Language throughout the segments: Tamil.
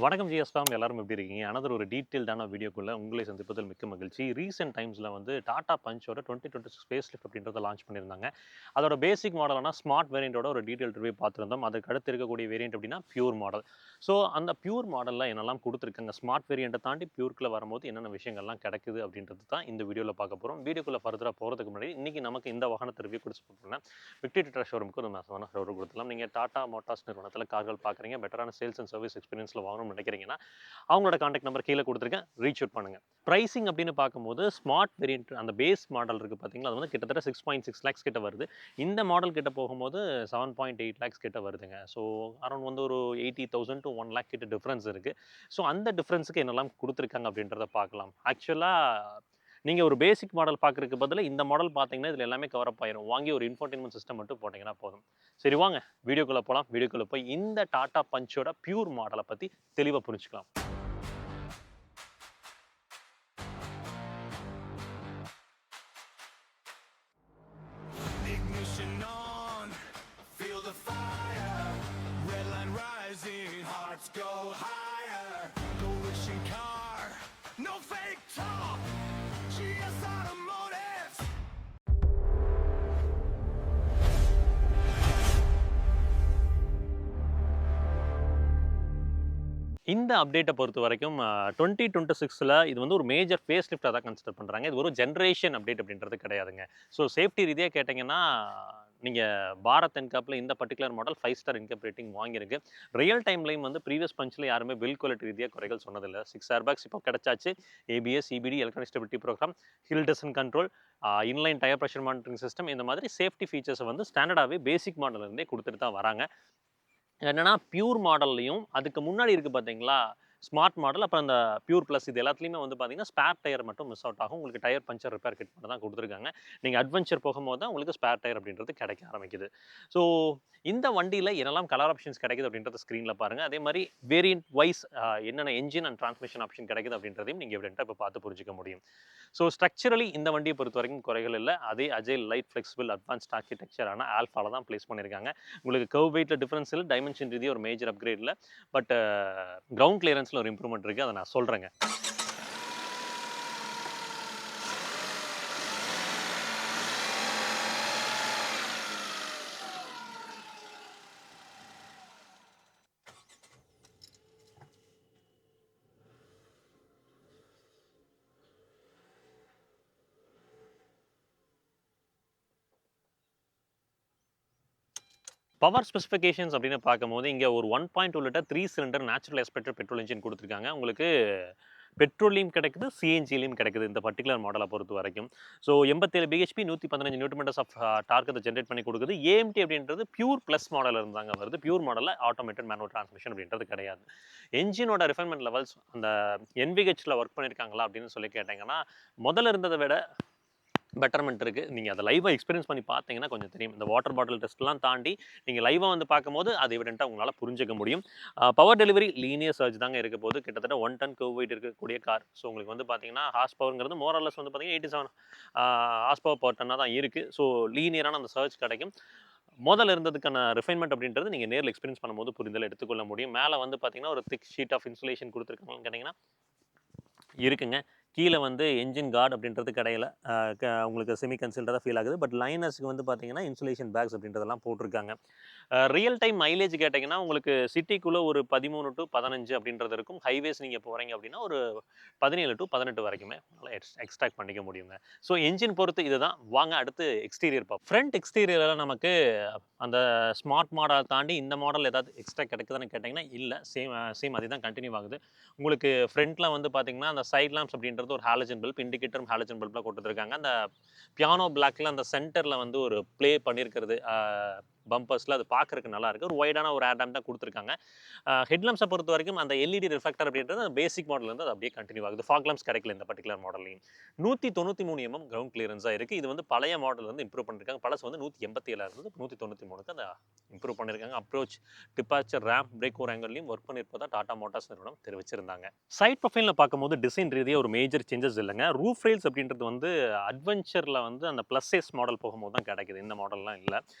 வணக்கம் ஜிஎஸ்டாம் எல்லாரும் எப்படி இருக்கீங்க? அனதர் ஒரு டீட்டெயில்டான வீடியோக்குள்ள உங்களை சந்திப்பதில் மிக்க மகிழ்ச்சி. ரீசென்ட் டைம்ஸ்ல வந்து டாடா பஞ்சோட 2026 ஃபேஸ் லிஃப்ட் அப்படின்றத லான்ச் பண்ணியிருந்தாங்க. அதோட பேசிக் மாடலான ஸ்மார்ட் வேரியண்ட்டோட ஒரு டீட்டெயில் ரிவ்யூ பார்த்திருந்தோம். அதுக்கு அடுத்து இருக்கக்கூடிய வேரியண்ட் அப்படின்னா பியூர் மாடல். ஸோ அந்த பியூர் மாடல்ல என்னெல்லாம் குடுத்துருக்காங்க, ஸ்மார்ட் வேரியண்ட்ட தாண்டி பியூர்க்குள்ள வரும்போது என்னென்ன விஷயங்கள்லாம் கிடைக்குது அப்படின்றது தான் இந்த வீடியோல பார்க்க போறோம். வீடியோக்குள்ள ஃபர்தரா போறதுக்கு முன்னாடி இன்னைக்கு நமக்கு இந்த வாகனத்த ரிவ்யூ கொடுத்து போறோம்னா விக்டரி டாடா ஷோரூமுக்கு ஒரு மாசமான ஷோரூம் கொடுத்துலாம். நீங்க டாடா மோட்டார்ஸ் நிறுவனத்தில கார்கள் பார்க்குறீங்க, பெட்டரான சேல்ஸ் அண்ட் சர்வீஸ் எக்ஸ்பீரியன்ஸ்ல வாங்கணும்னு நினைக்கிறீங்கன்னா அவங்களோட கான்டாக்ட் நம்பர் கீழே கொடுத்துருக்கேன். ரீச் அவுட் பண்ணுங்க. பிரைசிங் அப்படின்னு பார்க்கும்போது ஸ்மார்ட் வேரியன்ட் அந்த பேஸ் மாடல் இருக்கு பார்த்தீங்களா, அது வந்து கிட்டத்தட்ட 6.6 லேக்ஸ் கிட்ட வருது. இந்த மாடல் கிட்ட போகும்போது 7.8 லேக்ஸ் கிட்ட வருதுங்க. ஸோ அரௌண்ட் வந்து ஒரு 80,000 to 1 லேக் கிட்ட டிஃபரன்ஸ் இருக்கு. ஸோ அந்த டிஃபரன்ஸுக்கு என்னெல்லாம் கொடுத்துருக்காங்க அப்படின்றத பார்க்கலாம். ஆக்சுவலா நீங்க ஒரு பேசிக் மாடல் பார்க்கறதுக்கு பதிலா இந்த மாடல் பார்த்தீங்கன்னா, இதுல எல்லாமே கவர் அப் ஆயிரும். வாங்கி ஒரு இன்ஃபோடெயின்மென்ட் சிஸ்டம் மட்டும் போட்டீங்கன்னா போதும். சரி வாங்க வீடியோக்குள்ள போலாம். வீடியோக்குள்ள போய் இந்த டாடா பஞ்சோட பியூர் மாடல பத்தி தெளிவா புரிஞ்சுக்கலாம். Ignition on, feel the fire. Red line rising, hearts go higher. No wishing car, no fake talk. GS Automotive. இந்த அப்டேட்ட பொறுத்தவரைக்கும் 2026ல இது வந்து ஒரு மேஜர் ஃபேஸ் லிஃப்ட்டா தான் கன்சிடர் பண்றாங்க. இது ஒரு ஜெனரேஷன் அப்டேட் அப்படின்றது கிடையாதுங்க. ஸோ சேஃப்டி ரீதியா கேட்டீங்கன்னா, நீங்க பாரத் என்கேப்ல இந்த particular model 5 star NCAP rating வாங்கியிருக்கு. ரியல் டைம்லயும் வந்து ப்ரீவியஸ் பஞ்ச்ல யாருமே பில்ட் குவாலிட்டி ரீதியா குறைகள் சொன்னதில்ல. 6 ஏர்பேக்ஸ் இப்போ கிடைச்சாச்சு. ABS, CBD, electronic stability program, hill descent control, inline tyre pressure monitoring system இந்த மாதிரி சேஃப்டி ஃபீச்சர்ஸை வந்து ஸ்டாண்டர்டாவே பேசிக் மாடல்ல இருந்தே குடுத்துட்டு தான் வராங்க. என்னன்னா பியூர் மாடல்லையும் அதுக்கு முன்னாடி இருக்கு பார்த்தீங்களா, ஸ்மார்ட் மாடல் அப்புறம் அந்த பியூர் ப்ளஸ் இது எல்லாத்துலயுமே வந்து பார்த்தீங்கன்னா, ஸ்பேர் டயர் மட்டும் மிஸ் அவுட் ஆகும். உங்களுக்கு டயர் பஞ்சர் ரிப்பேர் கிட் மட்டும் தான் குடுத்துருக்காங்க. நீங்க அட்வென்ச்சர் போகும்போது தான் உங்களுக்கு ஸ்பேர் டயர் அப்படின்றது கிடைக்க ஆரம்பிக்குது. ஸோ இந்த வண்டியில என்னெல்லாம் கலர் ஆப்ஷன்ஸ் கிடைக்குது அப்படின்றத ஸ்க்ரீன்ல பாருங்க. அதே மாரி வேரியன்ட் வைஸ் என்னென்ன என்ஜின் அண்ட் டிரான்ஸ்மிஷன் ஆப்ஷன் கிடைக்குது அப்படின்றதையும் நீங்க எவிடென்ட்டா இப்ப பார்த்து புரிஞ்சுக்க முடியும். ஸோ ஸ்ட்ரக்சரலி இந்த வண்டிய பொறுத்தவரைக்கும் குறைகள் இல்ல. அதே அஜைல், லைட், ஃப்ளெக்சிபிள், அட்வான்ஸ்ட் ஆர்க்கிடெக்சரான ஆல்ஃபால தான் பிளேஸ் பண்ணியிருக்காங்க. உங்களுக்கு கர்வ் வெயிட்ல டிஃபரன்ஸ் இல்ல. டைமென்ஷன் ரீதியா ஒரு மேஜர் அப்கிரேட் இல்ல. பட் கிரவுண்ட் கிளியரன்ஸ்ல ஒரு இம்ப்ரூவ்மென்ட் இருக்கு. அத நான் சொல்றேங்க. பவர் ஸ்பெசிஃபிகேஷன்ஸ் அப்படின்னு பார்க்கும்போது, இங்க ஒரு 1.2 litre 3 cylinder natural aspirated petrol engine குடுத்துருக்காங்க. உங்களுக்கு பெட்ரோல்லயும் கிடைக்குது, சிஎன்ஜிலயும் கிடைக்குது இந்த பர்ட்டிகுலர் மாடல பொறுத்தவரைக்கும். So 87 BHP 115 newton meters of torque அத ஜெனரேட் பண்ணி குடுக்குது. ஏஎம்டி அப்படின்றது பியூர் பிளஸ் மாடல்ல இருந்து தாங்க வருது. பியூர் மாடல்ல ஆட்டோமேட்டட் மேனுவல் டிரான்ஸ்மிஷன் அப்படின்றது கிடையாது. என்ஜினோட ரிஃபைன்மென்ட் லெவல்ஸ் அந்த என்விஹெச்ல ஒர்க் பண்ணியிருக்காங்களா அப்படின்னு சொல்லி கேட்டீங்கன்னா, முதல்ல இருந்தத விட பெட்டர்மென்ட் இருக்கு. நீங்க அத லைவா எக்ஸ்பீரியன்ஸ் பண்ணி பார்த்தீங்கன்னா கொஞ்சம் தெரியும். இந்த வாட்டர் பாட்டில் டெஸ்ட்லாம் தாண்டி நீங்க லைவா வந்து பார்க்கும்போது அது எவிடென்ட்டா உங்களால புரிஞ்சுக்க முடியும். பவர் டெலிவரி லீனியர் சர்ஜ் தாங்க இருக்க போகுது. கிட்டத்தட்ட 1 டன் கர்வ் வெயிட் இருக்கக்கூடிய கார். ஸோ உங்களுக்கு வந்து பார்த்தீங்கன்னா, ஹார்ஸ் பவர்ங்கிறது மோர் ஆர் லெஸ் வந்து பார்த்தீங்கன்னா 87 ஹார்ஸ் பவர் பெர் டன்னா தான் இருக்கு. ஸோ லீனியரான அந்த சர்ஜ் கிடைக்கும். மொதல்ல இருந்ததுக்கான ரிஃபைன்மென்ட் அப்படின்றது நீங்க நேர்ல எக்ஸ்பீரியன்ஸ் பண்ணும்போது புரிதல் எடுத்துக்கொள்ள முடியும். மேல வந்து பார்த்தீங்கன்னா, ஒரு திக் ஷீட் ஆஃப் இன்சுலேஷன் குடுத்துருக்காங்களான்னு கேட்டீங்கன்னா இருக்குங்க. கீழ வந்து என்ஜின் கார்ட் அப்படின்றது கிடையல. உங்களுக்கு செமி கன்சீல்டா ஃபீல் ஆகுது. பட் லைனர்ஸ்க்கு வந்து பார்த்தீங்கன்னா, இன்சுலேஷன் பேக்ஸ் அப்படின்றதெல்லாம் போட்டிருக்காங்க. ரியல் டைம் மைலேஜ் கேட்டீங்கன்னா, உங்களுக்கு சிட்டிக்குள்ள ஒரு 13 டூ 15 அப்படின்றது இருக்கும். ஹைவேஸ் நீங்க போறீங்க அப்படின்னா, ஒரு 17 டூ 18 வரைக்குமே உங்களால எக்ஸ்ட்ராக்ட் பண்ணிக்க முடியுங்க. ஸோ என்ஜின் பொறுத்து இதுதான். வாங்க அடுத்து எக்ஸ்டீரியர் பார்ப்போம். ஃப்ரண்ட் எக்ஸ்டீரியர்ல நமக்கு அந்த ஸ்மார்ட் மாடல் தாண்டி இந்த மாடல் ஏதாவது எக்ஸ்ட்ரா கிடைக்குதான்னு கேட்டீங்கன்னா, இல்ல. சேம் அதே தான் கன்டின்யூ ஆகுது. உங்களுக்கு ஃப்ரண்ட்ல வந்து பார்த்தீங்கன்னா, அந்த சைட் லாம்ப்ஸ் அப்படின்றது ஒரு ஹாலஜன் பல்ப், இண்டிகேட்டரும் ஹாலஜன் பல்ப்ல குடுத்துருக்காங்க. அந்த பியானோ பிளாக்ல அந்த சென்டர்ல வந்து ஒரு ப்ளே பண்ணியிருக்கிறது. பம்பர்ஸ்ல அது பார்க்கறதுக்கு நல்லா இருக்கு. ஒரு வைடான ஒரு ஏர் டாம்ப் தான் குடுத்துருக்காங்க. ஹெட் லாம்ப்ஸ பொறுத்தவரைக்கும் அந்த எல்இடி ரிஃப்ளெக்டர் அப்படின்றது பேசிக் மாடல்ல இருந்து அது அப்படியே கன்டின்யூ ஆகுது. ஃபாக் லாம்ப்ஸ் கிடைக்கல இந்த பர்ட்டிகுலர் மாடல்லயும். 193 எம்எம் கிரவுண்ட் கிளியரன்ஸா இருக்கு. இது வந்து பழைய மாடல்ல இருந்து இம்ப்ரூவ் பண்ணிருக்காங்க. பழசு வந்து 187 இருந்தது. 193க்கு அத இம்ப்ரூவ் பண்ணிருக்காங்க. Approach, departure, ramp, break over ஆங்கிள்லயும் ஒர்க் பண்ணியிருப்பதா டாடா மோட்டார்ஸ் நிறுவனம் தெரிவிச்சிருந்தாங்க. சைட் ப்ரொஃபைல்ல பார்க்கும்போது டிசைன் ரீதியா ஒரு மேஜர் சேஞ்சஸ் இல்லங்க. ரூஃப் ரெயில்ஸ் அப்படின்றது வந்து அட்வென்ச்சர்ல வந்து அந்த பிளஸ் சைஸ் மாடல் போகும்போது தான் கிடைக்குது. இந்த மாடல்லாம் இல்ல.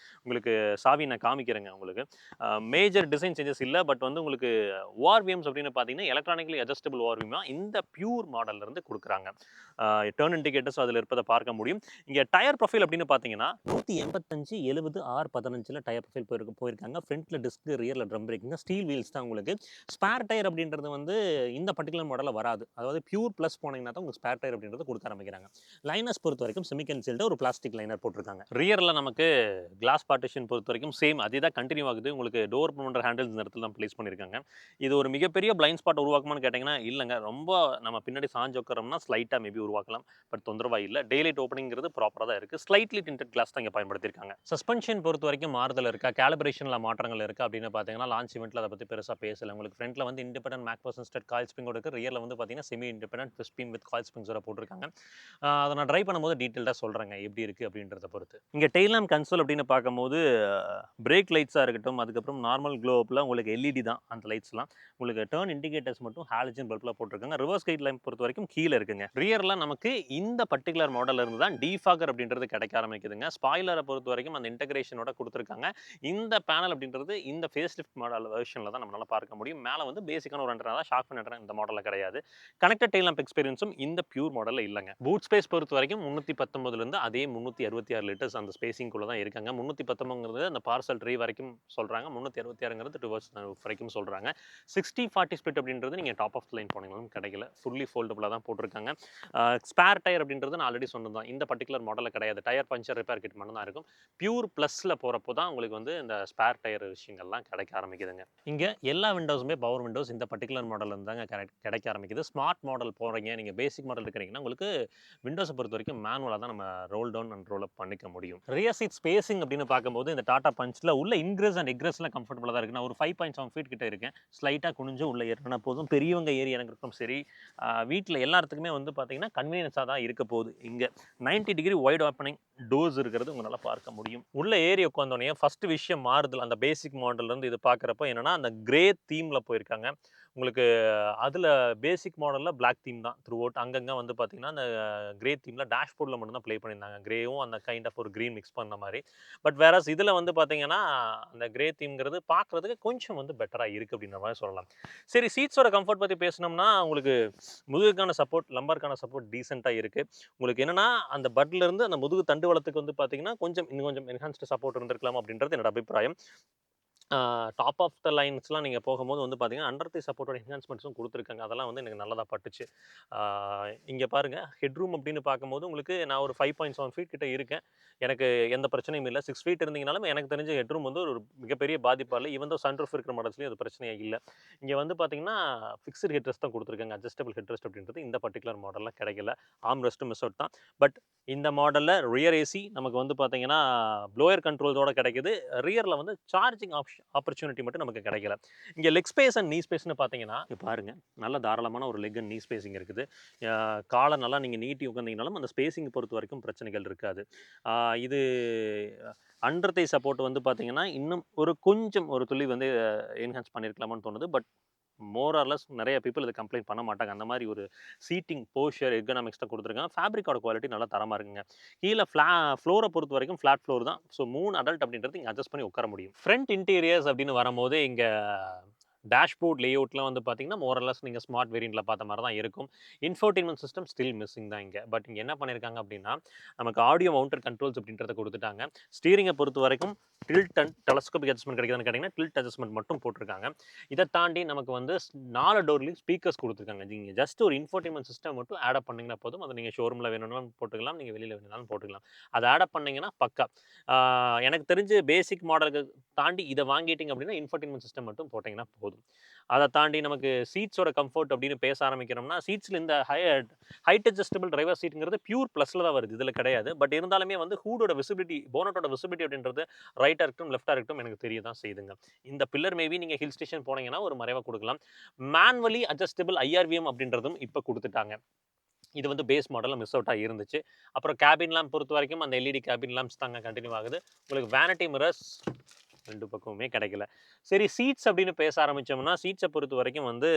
உங்களுக்கு சாவி நான் காமிக்கிறேங்க உங்களுக்கு. மேஜர் டிசைன் சேஞ்சஸ் இல்ல. பட் வந்து உங்களுக்கு ஓஆர்விஎம்ஸ் அப்படின்னு பார்த்தீங்கன்னா, எலக்ட்ரானிக்கலி அட்ஜஸ்டபிள் ஓஆர்விஎம்மா இந்த பியூர் மாடல்ல இருந்து குடுக்குறாங்க. டர்ன் இண்டிகேட்டர்ஸ் அதில இருப்பத பார்க்க முடியும். இங்க டயர் ப்ரொஃபைல் அப்படின்னு பார்த்தீங்கன்னா, 185, 70, R15ல டயர் ப்ரொஃபைல் போயிருக்காங்க. ஃப்ரண்ட்ல டிஸ்க், ரியர்ல ட்ரம் பிரேக்குங்க. ஸ்டீல் வீல்ஸ் தான் உங்களுக்கு. ஸ்பேர் டயர் அப்படின்றது வந்து இந்த பர்ட்டிகுலர் மாடல்ல வராது. அதாவது பியூர் பிளஸ் போனீங்கன்னா தான் உங்களுக்கு ஸ்பேர் டயர் அப்படின்றது குடுக்க ஆரம்பிக்கிறாங்க. லைனர்ஸ் பொறுத்தவரைக்கும் செமி கன்சீல்டு ஒரு பிளாஸ்டிக் லைனர் போட்டிருக்காங்க. ரியர்ல நமக்கு கிளாஸ் பார்ட்டிஷன் பொறுத்தவரைக்கும் சேம் அதே தான் கன்டினியூ ஆகுது. உங்களுக்கு டோர் ஓப்பன் பண்ற ஹேண்டில்ஸ் இந்த இடத்துல தான் பிளேஸ் பண்ணியிருக்காங்க. இது ஒரு மிகப்பெரிய பிளைண்ட் ஸ்பாட் உருவாக்குமான்னு கேட்டீங்கன்னா, இல்லங்க. ரொம்ப நம்ம பின்னாடி சாஞ்சு உட்காரோம்னா ஸ்லைட்டா மேபி உருவாக்கலாம். பட் தொந்தரவா இல்ல. டே லைட் ஓப்பனிங்கிறது ப்ராப்பரா தான் இருக்கு. ஸ்லைட்லி டிண்டட் கிளாஸ் தான் இங்க பயன்படுத்தியிருக்காங்க. சஸ்பென்ஷன் பொறுத்தவரைக்கும் மாறுதல் இருக்கா? காலிபரேஷன்ல மாற்றங்கள் இருக்கா? அப்படின்னு பார்த்தீங்கன்னா, லான்ச் ஈவென்ட்ல அத பத்தி பெருசா பேசல. உங்களுக்கு ஃப்ரண்ட்ல வந்து இண்டிபெண்டன்ட் மேக்ஃபர்சன் ஸ்டட் காயில் ஸ்ப்ரிங்கோட இருக்கு. ரியர்ல வந்து பார்த்தீங்கன்னா, semi independent twist beam with coil ஸ்ப்ரிங்ஸோட போட்டிருக்காங்க. அத நான் டிரைவ் பண்ணும்போது டீட்டெயில்டா சொல்றேங்க. எப்படி இருக்கு அப்படின்றத பொறுத்து. இங்க டெயில் லேம்ப் கன்சோல் அப்படின்னு பார்க்கும்போது, பிரேக் லைட்ஸா இருக்கட்டும், அதுக்கப்புறம் நார்மல் க்ளோ அப்ல உங்களுக்கு எல்இடி தான் அந்த லைட்ஸ்லாம். உங்களுக்கு டர்ன் இண்டிகேட்டர்ஸ் மட்டும் ஹாலஜன் பல்ப்ல போட்டிருக்காங்க. ரிவர்ஸ் கைட் லைட் பொறுத்தவரைக்கும் கீழ இருக்குங்க. ரியர்ல நமக்கு இந்த பர்ட்டிகுலர் மாடல்ல இருந்து தான் டிஃபாகர் அப்படின்றது கிடைக்க ஆரம்பிக்குதுங்க. ஸ்பாய்லர பொறுத்தவரைக்கும் அந்த இன்டகிரேஷனோட குடுத்திருக்காங்க. இந்த பேனல் அப்படின்றது இந்த ஃபேஸ் லிஃப்ட் மாடல் வெர்ஷன்ல தான் நம்மளால பார்க்க முடியும். மேல வந்து பேசிக்கான ஒரு ஆண்டனா தான். ஷார்க் ஃபின் ஆண்டனா இந்த மாடல்ல கிடையாது. கனெக்டட் டெயில் லேம்ப் எக்ஸ்பீரியன்ஸும் இந்த பியூர் மாடல்ல இல்லங்க. பூட் ஸ்பேஸ் பொறுத்தவரைக்கும் 319ல இருந்து அதே 366 லிட்டர்ஸ் அந்த ஸ்பேசிங்குள்ள தான் இருக்காங்க. 319ங்கிறது அந்த பார்சல் ட்ரே வரைக்கும் சொல்றாங்க. 366ங்கிறது ரிவர்ஸ் வரைக்கும் சொல்றாங்க. 60-40 ஸ்ப்ளிட் அப்படின்றது நீங்க டாப் ஆஃப் த லைன் போனீங்கனாலும் கிடைக்கல. ஃபுல்லி ஃபோல்டபிளா தான் போட்டிருக்காங்க. ஸ்பேர் டயர் அப்படின்றது நான் ஆல்ரெடி சொன்னது தான். இந்த பர்ட்டிகுலர் மாடல்ல கிடையாது. டயர் பஞ்சர் ரிப்பேர் கிட் மட்டும் தான் இருக்கும். பியூர் பிளஸ்ல போறப்போ தான் உங்களுக்கு வந்து இந்த ஸ்பேர் டயர் விஷயங்கள்லாம் கிடைக்க ஆரம்பிக்குதுங்க. இங்க எல்லா விண்டோஸுமே பவர் விண்டோஸ் இந்த பர்ட்டிகுலர் மாடல்ல இருந்து தாங்க கிடைக்க ஆரம்பிக்குது. ஸ்மார்ட் மாடல் போறீங்க, நீங்க பேசிக் மாடல் இருக்கிறீங்கன்னா உங்களுக்கு விண்டோஸை பொறுத்தவரைக்கும் மேனுவலா தான் நம்ம roll down and roll up பண்ணிக்க முடியும். ரியர் சீட் ஸ்பேசிங் அப்படின்னு பார்க்கும்போது இந்த டாடா பஞ்ச்ல உள்ள இன்கிரஸ் அண்ட் எக்ரஸ்லாம் கம்ஃபர்டபுளா தான் இருக்கு. நான் ஒரு 5.7 ஃபீட் கிட்ட இருக்கேன். ஸ்லைட்டா குனிஞ்சு உள்ள ஏறினா போதும். பெரியவங்க ஏறி இறங்குறதுக்கும் சரி, வீட்ல எல்லாத்துக்குமே வந்து பார்த்தீங்கன்னா கன்வீனியன்ஸா தான் இருக்க போகுது. இங்க 90 டிகிரி வைட் ஓப்பனிங் டோர்ஸ் இருக்கிறது உங்களால பார்க்க முடியும். உள்ள ஏறி உட்கார்ந்தோனே ஃபர்ஸ்ட் விஷயம் மாறுதல் அந்த பேசிக் மாடல்ல இருந்து இது பார்க்குறப்போ என்னன்னா அந்த கிரே தீம்ல போயிருக்காங்க. உங்களுக்கு அதுல பேசிக் மாடல்ல பிளாக் தீம் தான் த்ரூ அவுட். அங்கங்க வந்து பார்த்தீங்கன்னா அந்த கிரே தீம்ல டேஷ்போர்ட்ல மட்டும் தான் ப்ளே பண்ணியிருந்தாங்க. கிரேவும் அந்த கைண்ட் ஆஃப் ஒரு கிரீன் மிக்ஸ் பண்ண மாரி. பட் வேறஸ் இதுல வந்து பார்த்தீங்கன்னா, அந்த கிரே தீம்ங்கிறது பார்க்கறதுக்கு கொஞ்சம் வந்து பெட்டரா இருக்கு அப்படின்ற மாரி சொல்லலாம். சரி, சீட்ஸோட கம்ஃபர்ட் பத்தி பேசணும்னா, உங்களுக்கு முதுகுக்கான சப்போர்ட், லம்பருக்கான சப்போர்ட் டீசென்ட்டா இருக்கு. உங்களுக்கு என்னன்னா, அந்த பட்ல இருந்து அந்த முதுகு தண்டுவடத்துக்கு வந்து பார்த்தீங்கன்னா, இன்னும் கொஞ்சம் என்ஹான்ஸ்டு சப்போர்ட் இருந்திருக்கலாம் அப்படின்றது என்னோட அபிப்பிராயம். டாப் ஆஃப் த லைன்ஸ்லாம் நீங்க போகும்போது வந்து பார்த்தீங்கன்னா, அண்டர் தி சப்போர்ட்டோட என்ஹான்ஸ்மெண்ட்ஸும் குடுத்துருக்காங்க. அதெல்லாம் வந்து எனக்கு நல்லதா பட்டுச்சு. ஆ இங்க பாருங்க, ஹெட்ரூம் அப்படின்னு பார்க்கும்போது உங்களுக்கு நான் ஒரு 5.7 ஃபீட் கிட்ட இருக்கேன். எனக்கு எந்த பிரச்சனையும் இல்ல. 6 ஃபீட் இருந்தீங்கனாலும் எனக்கு தெரிஞ்சு ஹெட்ரூம் வந்து ஒரு மிகப்பெரிய பாதிப்பா இல்ல. ஈவன் தோ சன்ரூஃப் இருக்கிற மாடல்ஸ்லயும் அது பிரச்சனையே இல்ல. இங்க வந்து பார்த்தீங்கன்னா, ஃபிக்ஸ்டு ஹெட்ரெஸ்ட் தான் குடுத்துருக்காங்க. அட்ஜஸ்டபிள் ஹெட்ரெஸ்ட் அப்படின்றது இந்த பர்ட்டிகுலர் மாடல்ல கிடைக்கல. ஆர்ம் ரெஸ்ட்டும் மிஸ் அவுட் தான். பட் இந்த மாடல்ல ரியர் ஏசி நமக்கு வந்து பார்த்தீங்கன்னா, ப்ளோயர் கண்ட்ரோல்ஸோட கிடைக்குது. ரியர்ல வந்து சார்ஜிங் ஆப்பர்ச்சுனிட்டி மட்டும் நமக்கு கிடைக்கல. இங்க லெக் ஸ்பேஸ் அண்ட் நீ ஸ்பேஸ்ன்னு பார்த்தீங்கன்னா, இங்க பாருங்க. நல்ல தாராளமான ஒரு லெக் அண்ட் நீ ஸ்பேசிங் இருக்குது. கால நல்லா நீங்க நீட்டி உட்கார்ந்தீங்கனாலும் அந்த ஸ்பேசிங் பொறுத்தவரைக்கும் பிரச்சனைகள் இருக்காது. இது அண்டர் தை சப்போர்ட் வந்து பார்த்தீங்கன்னா, இன்னும் கொஞ்சம் ஒரு துளி வந்து என்ஹான்ஸ் பண்ணியிருக்கலாமான்னு தோணுது. பட் மோர் ஆர் லெஸ் நெறைய பீப்பிள் இத கம்ப்ளைண்ட் பண்ண மாட்டாங்க. அந்த மாரி ஒரு சீட்டிங், போஸ்சர், எர்கனாமிக்ஸ் தான் குடுத்துருக்காங்க. ஃபேப்ரிக்கோட குவாலிட்டி நல்லா தரமா இருக்குங்க. கீழ ஃப்ளோர பொறுத்தவரைக்கும் ஃப்ளாட் ஃப்ளோர் தான். ஸோ 3 அடல்ட் அப்படின்றது இங்க அட்ஜஸ்ட் பண்ணி உட்கார முடியும். ஃப்ரண்ட் இன்டீரியர்ஸ் அப்படின்னு வரும்போது இங்க டேஷ்போர்ட் லேஅவுட்லாம் வந்து பார்த்தீங்கன்னா, மோர் ஆர் லெஸ் நீங்க ஸ்மார்ட் வேரியன்ட்ல பார்த்த மாரி தான் இருக்கும். இன்ஃபோடெயின்மென்ட் சிஸ்டம் ஸ்டில் மிஸ்ஸிங் தான் இங்க. பட் இங்க என்ன பண்ணியிருக்காங்க அப்படின்னா, நமக்கு ஆடியோ மவுண்டட் கண்ட்ரோல்ஸ் அப்படின்றத குடுத்துட்டாங்க. ஸ்டீரிங்க பொறுத்தவரைக்கும் டில்ட் அண்ட் டெலஸ்கோபிக் அட்ஜஸ்ட்மென்ட் கிடைக்குதான்னு கேட்டீங்கன்னா, டில்ட் அட்ஜஸ்ட்மென்ட் மட்டும் போட்டிருக்காங்க. இத தாண்டி நமக்கு வந்து 4 டோர்லயும் ஸ்பீக்கர்ஸ் குடுத்துருக்காங்க. நீங்க ஜஸ்ட் ஒரு இன்ஃபோடெயின்மென்ட் சிஸ்டம் மட்டும் ஆட் அப் பண்ணீங்கன்னா போதும். அத நீங்க ஷோரூம்ல வேணும்னாலும் போட்டுக்கலாம். நீங்க வெளியில வேணும்னாலும் போட்டுக்கலாம். அத ஆட் அப் பண்ணீங்கன்னா பக்கா. எனக்கு தெரிஞ்சு பேசிக் மாடலுக்கு தாண்டி இத வாங்கிட்டீங்க அப்படின்னா, இன்ஃபோடெயின்மென்ட் சிஸ்டம் மட்டும் போட்டீங்கன்னா போதும். அத தாண்டி நமக்கு சீட்ஸோட கம்ஃபோர்ட் அப்படின்னு பேச ஆரம்பிக்கிறோம்னா, சீட்ஸ்ல இந்த ஹைட் அட்ஜஸ்டபிள் டிரைவர் சீட்ங்கிறது பியூர் பிளஸ்ல தான் வருது. இதுல கிடையாது. பட் இருந்தாலுமே வந்து ஹூடோட விசிபிலிட்டி, போனட்டோட விசிபிலிட்டி அப்படின்றது ரைட்டா இருக்கட்டும், லெஃப்ட்டா இருக்கட்டும் எனக்கு தெரிய தான் செய்யுதுங்க. இந்த பில்லர் மேபி நீங்க ஹில் ஸ்டேஷன் போனீங்கன்னா ஒரு மறைவா குடுக்கலாம். மேனுவலி அட்ஜஸ்டபிள் ஐஆர்விஎம் அப்படின்றதும் இப்ப குடுத்துட்டாங்க. இது வந்து பேஸ் மாடல்ல மிஸ் அவுட்டா இருந்துச்சு. அப்புறம் கேபின் லேம்ப் பொறுத்தவரைக்கும் அந்த எல்இடி கேபின் லேம்ப்ஸ் தாங்க கன்டின்யூ ஆகுது. உங்களுக்கு வேனிட்டி மிரர்ஸ் 2 பக்கமுமே கிடைக்கல. சரி சீட்ஸ் அப்படின்னு பேச ஆரம்பிச்சோம்னா, சீட்ஸ பொறுத்தவரைக்கும் வந்து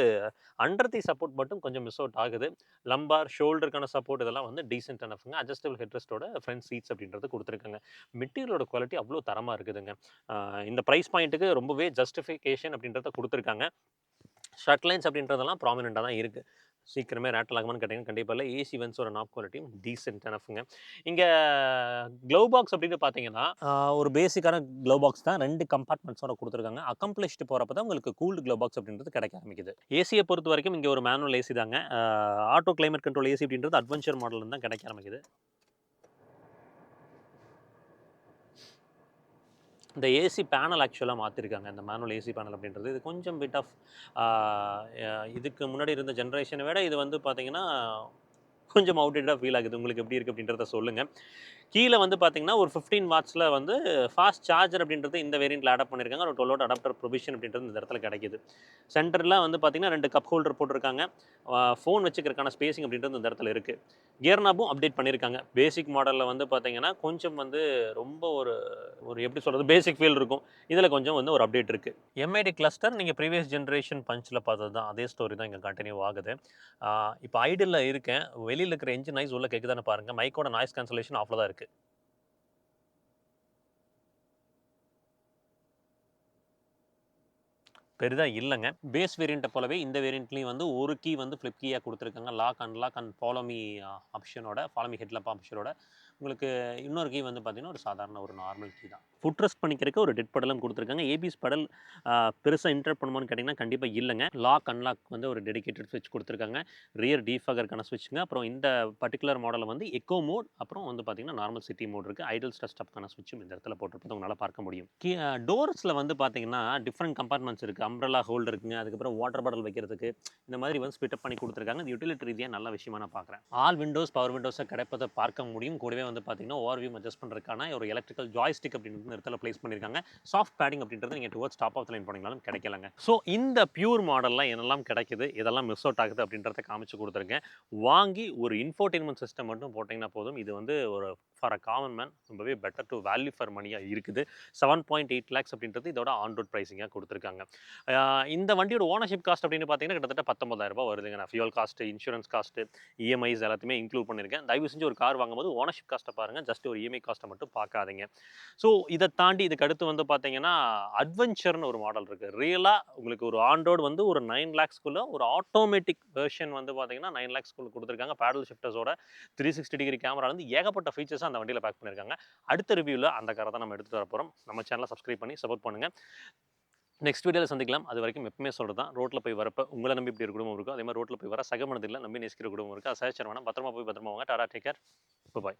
அண்டர் தி சப்போர்ட் மட்டும் கொஞ்சம் மிஸ் அவுட் ஆகுது. லம்பார், ஷோல்டருக்கான சப்போர்ட் இதெல்லாம் வந்து டீசென்ட் எனஃப்ங்க. அட்ஜஸ்டபிள் ஹெட்ரெஸ்ட்டோட ஃப்ரண்ட் சீட்ஸ் அப்படின்றது குடுத்துருக்காங்க. மெட்டீரியலோட குவாலிட்டி அவ்ளோ தரமா இருக்குதுங்க. அ இந்த பிரைஸ் பாயிண்ட்டுக்கு ரொம்பவே ஜஸ்டிஃபிகேஷன் அப்படின்றத குடுத்துருக்காங்க. ஷர்ட் லைன்ஸ் அப்படின்றதெல்லாம் ப்ராமினென்ட்டா தான் இருக்கு. சீக்கிரமே ரேட்டில் ஆகுமான்னு கேட்டீங்கன்னா, கண்டிப்பா இல்ல. ஏசி வென்ட்ஸோட நாப் குவாலிட்டியும் டீசென்ட் எனஃப்ங்க. இங்க க்ளவ் பாக்ஸ் அப்படின்னு பார்த்தீங்கன்னா, ஒரு பேசிக்கான க்ளவ் பாக்ஸ் தான். 2 கம்பார்ட்மெண்ட்ஸோட குடுத்துருக்காங்க. அக்கம்ப்ளிஷ்ட் போறப்ப தான் உங்களுக்கு கூல்டு க்ளவ் பாக்ஸ் அப்படின்றது கிடைக்க ஆரம்பிக்குது. ஏசிய பொறுத்தவரைக்கும் இங்க ஒரு மேனுவல் ஏசி தாங்க. ஆட்டோ கிளைமேட் கண்ட்ரோல் ஏசி அப்படின்றது அட்வென்ச்சர் மாடல்ல தான் கிடைக்க ஆரம்பிக்குது. இந்த ஏசி பேனல் ஆக்சுவலா மாத்திருக்காங்க. இந்த மேனுவல் ஏசி பேனல் அப்படின்றது. இது கொஞ்சம் பிட் ஆஃப் ஆ இதுக்கு முன்னாடி இருந்த ஜெனரேஷன விட இது வந்து பார்த்தீங்கன்னா, கொஞ்சம் அவுட்டேட்டடா ஃபீல் ஆகுது. உங்களுக்கு எப்படி இருக்கு அப்படின்றத சொல்லுங்க. கீழ வந்து பார்த்தீங்கன்னா, ஒரு 15 வாட்ஸ்ல வந்து ஃபாஸ்ட் சார்ஜர் அப்படின்றது இந்த வேரியண்ட்ல அடாப்ட் பண்ணியிருக்காங்க. ஒரு 12 வோல்ட் அடாப்டர் ப்ரொவிஷன் அப்படின்றது இந்த இடத்துல கிடைக்குது. சென்டர்ல வந்து பார்த்தீங்கன்னா, 2 கப் ஹோல்டர் போட்டிருக்காங்க. ஃபோன் வச்சுக்கிறதுக்கான ஸ்பேசிங் அப்படின்றது இந்த இடத்துல இருக்கு. கியர் நாபும் அப்டேட் பண்ணியிருக்காங்க. பேசிக் மாடல்ல வந்து பார்த்தீங்கன்னா, கொஞ்சம் வந்து ரொம்ப ஒரு ஒரு எப்படி சொல்றது? பேசிக் ஃபீல் இருக்கும். இதுல கொஞ்சம் வந்து ஒரு அப்டேட் இருக்கு. எம்ஐடி கிளஸ்டர் நீங்க ப்ரீவியஸ் ஜெனரேஷன் பஞ்ச்ல பார்த்தது தான். அதே ஸ்டோரி தான் இங்க கன்டின்யூ ஆகுது. ஆ இப்ப ஐடில்ல இருக்கேன். வெளியில இருக்கிற என்ஜின் நாய்ஸ் உள்ள கேட்குதான்னு பாருங்க. மைக்கோட நாய்ஸ் கேன்சலேஷன் ஆஃப்ல தான் இருக்கு. பெரிதா இல்லங்க. பேஸ் வேரியண்ட்ட போலவே இந்த வேரியண்ட்லயும் வந்து ஒரு கீ வந்து ஃபிளிப் கீயா குடுத்துருக்காங்க. Lock, unlock and follow me ஆப்ஷனோட, ஃபாலோ மீ ஹெட்லாம்ப் ஆப்ஷனோட. உங்களுக்கு இன்னொரு கீ வந்து பார்த்தீங்கன்னா, ஒரு சாதாரண ஒரு நார்மல் கீ தான். ஃபுட் ரெஸ்ட் பண்ணிக்கிறதுக்கு ஒரு டெட் பெடலும் குடுத்துருக்காங்க. ஏபிஎஸ் பெடல் பெருசா இன்டரப்ட் பண்ணுமான்னு கேட்டீங்கன்னா, கண்டிப்பா இல்லங்க. லாக், அன்லாக் வந்து ஒரு டெடிகேட்டட் ஸ்விட்ச் குடுத்துருக்காங்க. ரியர் டீஃபாகருக்கான ஸ்விட்ச்ங்க. அப்புறம் இந்த பர்ட்டிகுலர் மாடல்ல வந்து எக்கோ மோட், அப்புறம் வந்து பார்த்தீங்கன்னா, நார்மல் சிட்டி மோட் இருக்கு. ஐடில் ஸ்டார்ட் ஸ்டாப்க்கான ஸ்விட்சும் இந்த இடத்துல போட்டிருப்பத உங்களால பார்க்க முடியும். டோர்ஸ்ல வந்து பார்த்தீங்கன்னா, டிஃபரெண்ட் கம்பார்ட்மெண்ட்ஸ் இருக்கு. அம்ப்ரெல்லா ஹோல்டர் இருக்குங்க. அதுக்கப்புறம் வாட்டர் பாட்டில் வைக்கிறதுக்கு, இந்த மாதிரி வந்து ஸ்பிட் அப் பண்ணி குடுத்துருக்காங்க. இது யூட்டிலிட்டி ரீதியா நல்ல விஷயமா நான் பார்க்குறேன். ஆல் விண்டோஸ், பவர் விண்டோஸா கிடைப்பத பார்க்க முடியும். கூடவே வந்து பார்த்தீங்கன்னா, ஓவர்வியூ அட்ஜஸ்ட் பண்றதுக்கான ஒரு எலக்ட்ரிக்கல் ஜாய்ஸ்டிக் அப்படின்றது இந்த இடத்துல பிளேஸ் பண்ணியிருக்காங்க. சாஃப்ட் பேடிங் அப்படின்றது நீங்க towards top of the line போனீங்கனாலும் கிடைக்கலங்க. ஸோ இந்த பியூர் மாடல்ல என்னெல்லாம் கிடைக்குது, எதெல்லாம் மிஸ் அவுட் ஆகுது அப்படின்றத காமிச்சு குடுத்துருக்கேன். வாங்கி ஒரு இன்ஃபோடெயின்மென்ட் சிஸ்டம் மட்டும் போட்டீங்கன்னா போதும். இது வந்து ஒரு ஃபார் அ காமன் மேன் ரொம்பவே பெட்டர் டூ வேல்யூ ஃபார் மணியா இருக்குது. 7.8 லேக்ஸ் அப்படின்றது இதோட ஆன் ரோட் பிரைசிங்கா குடுத்துருக்காங்க. இந்த வண்டியோட ஓனர்ஷிப் காஸ்ட் அப்படின்னு பார்த்தீங்கன்னா, கிட்டத்தட்ட ரூ. 19,000 வருதுங்க. நான் fuel cost, insurance cost, EMIs எல்லாத்தையுமே இன்க்ளூட் பண்ணியிருக்கேன். தயவு செஞ்சு ஒரு கார் வாங்கும்போது ஓனர்ஷிப் காஸ்ட்ட பாருங்க. ஜஸ்ட் ஒரு இஎம்ஐ காஸ்ட்ட மட்டும் பார்க்காதீங்க. ஸோ இத தாண்டி இதுக்கு அடுத்து வந்து பார்த்தீங்கன்னா, அட்வென்ச்சர்ன்னு ஒரு மாடல் இருக்கு. ரியலா உங்களுக்கு ஒரு ஆன் ரோட் வந்து ஒரு 9 லேக்ஸ்க்குள்ள ஒரு ஆட்டோமேட்டிக் வெர்ஷன் வந்து பார்த்தீங்கன்னா, 9 லேக்ஸ்க்குள்ள குடுத்துருக்காங்க. பேடல் ஷிஃப்டர்ஸோட 360 டிகிரி கேமராலருந்து ஏகப்பட்ட ஃபீச்சர்ஸ அந்த வண்டியில பேக் பண்ணியிருக்காங்க. அடுத்த ரிவ்யூல அந்த கார தான் நம்ம எடுத்துட்டு வரப்போறோம். நம்ம சேனல சப்ஸ்கிரைப் பண்ணி சப்போர்ட் பண்ணுங்க. நெக்ஸ்ட் வீடியோல சந்திக்கலாம். அதுவரைக்கும் எப்பவுமே சொல்றது தான். ரோட்ல போய் வரப்ப உங்கள நம்பி இப்படி ஒரு குடும்பம் இருக்கும். அதே மாரி ரோட்ல போய் வர சக மனிதர்கள நம்பி நேசிக்கிற குடும்பம் இருக்கு. அத சகச்சரவணா பத்திரமா போய் பத்திரமா வாங்க. Tata take care. பாய்.